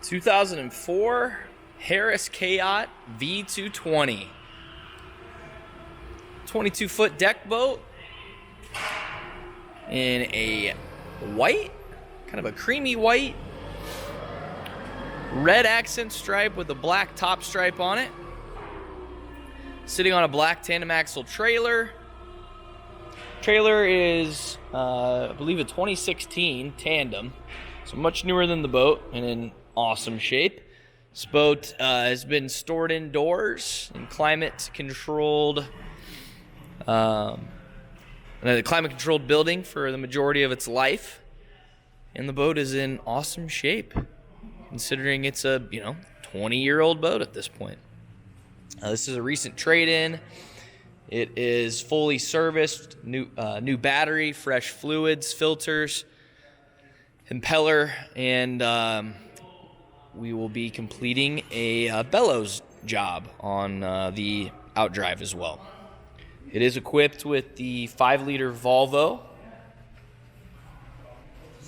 2004 Harris Kayot V220. 22-foot deck boat in a white, kind of a creamy white, red accent stripe with a black top stripe on it. Sitting on a black tandem axle trailer. Trailer is, I believe, a 2016 tandem, so much newer than the boat and in awesome shape. This boat has been stored indoors in climate-controlled building for the majority of its life, and the boat is in awesome shape, considering it's a 20-year-old boat at this point. This is a recent trade-in. It is fully serviced, new battery, fresh fluids, filters, impeller, and we will be completing a bellows job on the outdrive as well. It is equipped with the 5-liter Volvo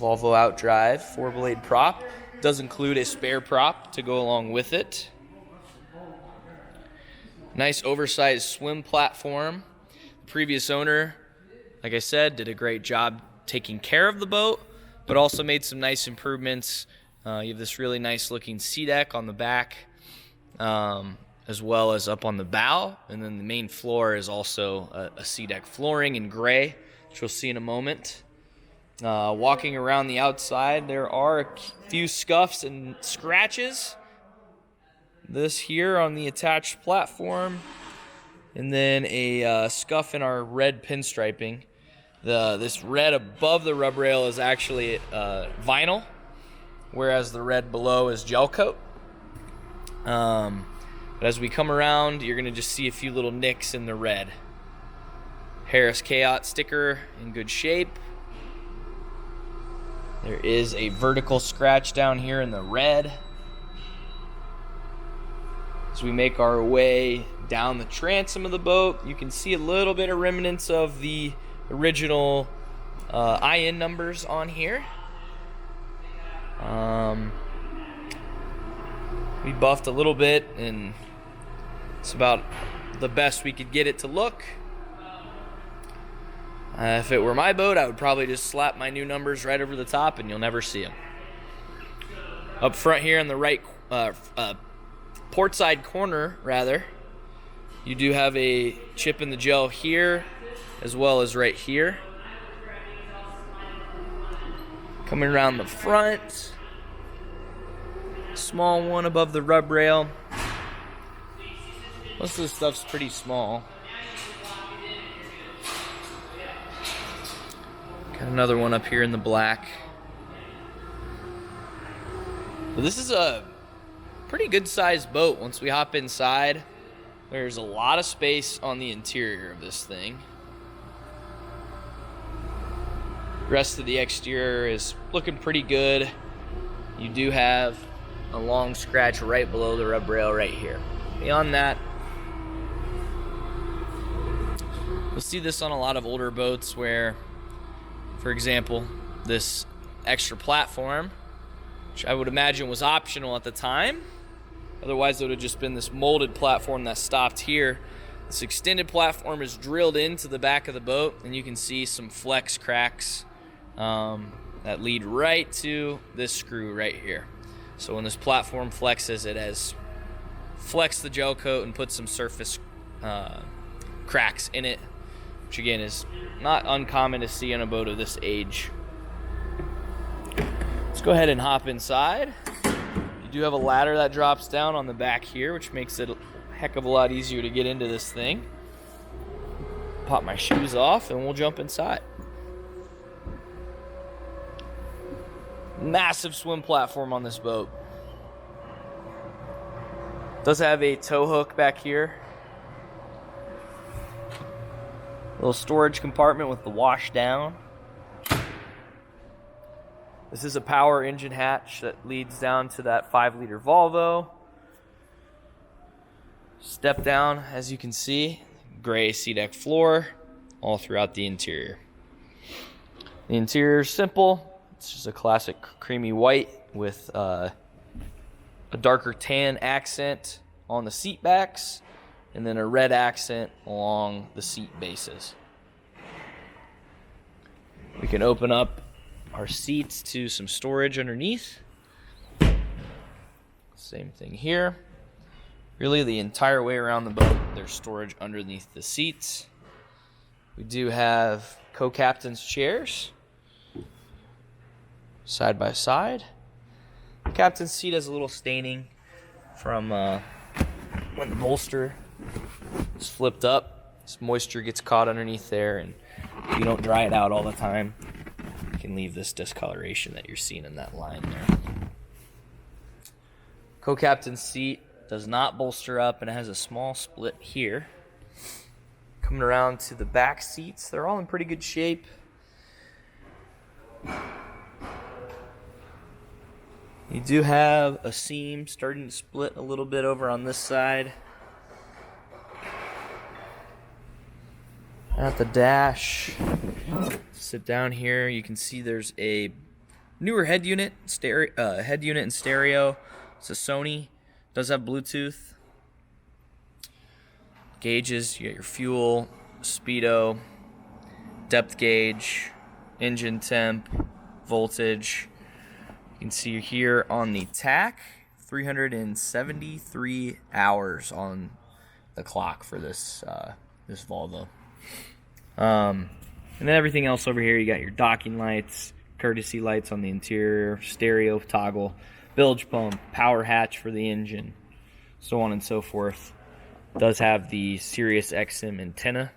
outdrive 4-blade prop. Does include a spare prop to go along with it. Nice oversized swim platform. The previous owner, like I said, did a great job taking care of the boat, but also made some nice improvements. You have this really nice looking sea deck on the back, as well as up on the bow, and then the main floor is also a sea deck flooring in gray, which you'll see in a moment. Walking around the outside, there are a few scuffs and scratches. This here on the attached platform, and then a scuff in our red pinstriping. This red above the rub rail is actually vinyl, whereas the red below is gel coat. But as we come around, you're going to just see a few little nicks in the red. Harris Kayot sticker in good shape. There is a vertical scratch down here in the red. As we make our way down the transom of the boat, you can see a little bit of remnants of the original IN numbers on here. We buffed a little bit, and it's about the best we could get it to look. If it were my boat, I would probably just slap my new numbers right over the top and you'll never see them. Up front here on the right port side corner, you do have a chip in the gel here as well as right here. Coming around the front, small one above the rub rail. Most of this stuff's pretty small. Got another one up here in the black. But this is a pretty good sized boat. Once we hop inside, there's a lot of space on the interior of this thing. The rest of the exterior is looking pretty good. You do have a long scratch right below the rub rail right here. Beyond that, you'll see this on a lot of older boats where, for example, this extra platform, which I would imagine was optional at the time. Otherwise, it would have just been this molded platform that stopped here. This extended platform is drilled into the back of the boat, and you can see some flex cracks that lead right to this screw right here. So when this platform flexes, it has flexed the gel coat and put some surface cracks in it, which again is not uncommon to see on a boat of this age. Let's go ahead and hop inside. You do have a ladder that drops down on the back here, which makes it a heck of a lot easier to get into this thing. Pop my shoes off and we'll jump inside. Massive swim platform on this boat. Does have a tow hook back here. Little storage compartment with the wash down. This is a power engine hatch that leads down to that 5-liter Volvo. Step down, as you can see, gray sea deck floor all throughout the interior. The interior is simple. It's just a classic creamy white with a darker tan accent on the seat backs, and then a red accent along the seat bases. We can open up our seats to some storage underneath. Same thing here. Really, the entire way around the boat, there's storage underneath the seats. We do have co-captain's chairs, side by side. The captain's seat has a little staining from when the bolster is flipped up. This moisture gets caught underneath there, and if you don't dry it out all the time, you can leave this discoloration that you're seeing in that line there. Co-captain's seat does not bolster up, and it has a small split here. Coming around to the back seats, they're all in pretty good shape. You do have a seam starting to split a little bit over on this side. At the dash, sit down here, you can see there's a newer head unit and stereo. It's a Sony. Does have Bluetooth. Gauges, you got your fuel, speedo, depth gauge, engine temp, voltage. You can see here on the tack, 373 hours on the clock for this Volvo. And then everything else over here, you got your docking lights, courtesy lights on the interior, stereo toggle, bilge pump, power hatch for the engine, so on and so forth. Does have the Sirius XM antenna,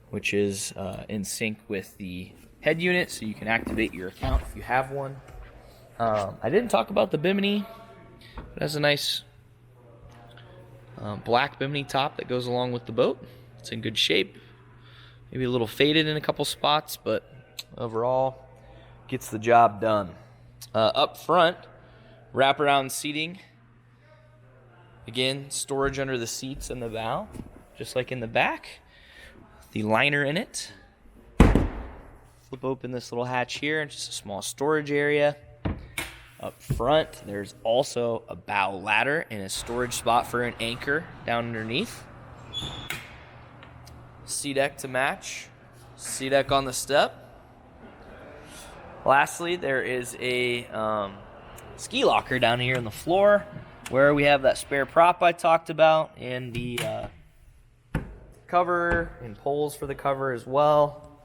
which is in sync with the head unit, so you can activate your account if you have one. I didn't talk about the bimini. It has a nice black bimini top that goes along with the boat. It's in good shape. Maybe a little faded in a couple spots, but overall gets the job done. Up front, wraparound seating. Again, storage under the seats and the bow, just like in the back. The liner in it. Flip open this little hatch here, just a small storage area. Up front, there's also a bow ladder and a storage spot for an anchor down underneath. C-deck to match. C-deck on the step. Lastly, there is a ski locker down here on the floor where we have that spare prop I talked about and the cover and poles for the cover as well.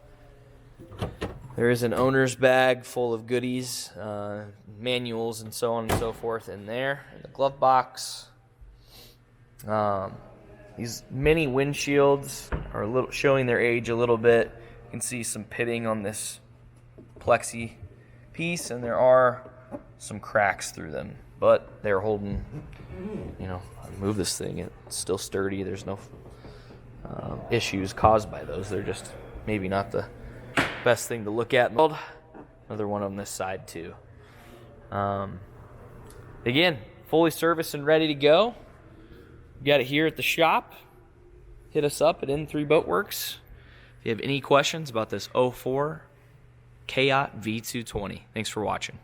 There is an owner's bag full of goodies, manuals and so on and so forth in there. In the glove box. These mini windshields are showing their age a little bit. You can see some pitting on this plexi piece, and there are some cracks through them, but they're holding, move this thing, it's still sturdy. There's no issues caused by those. They're just maybe not the best thing to look at in the world. Another one on this side too. Again, fully serviced and ready to go. We got it here at the shop. Hit us up at N3 Boatworks if you have any questions about this 04 Kayot V220. Thanks for watching.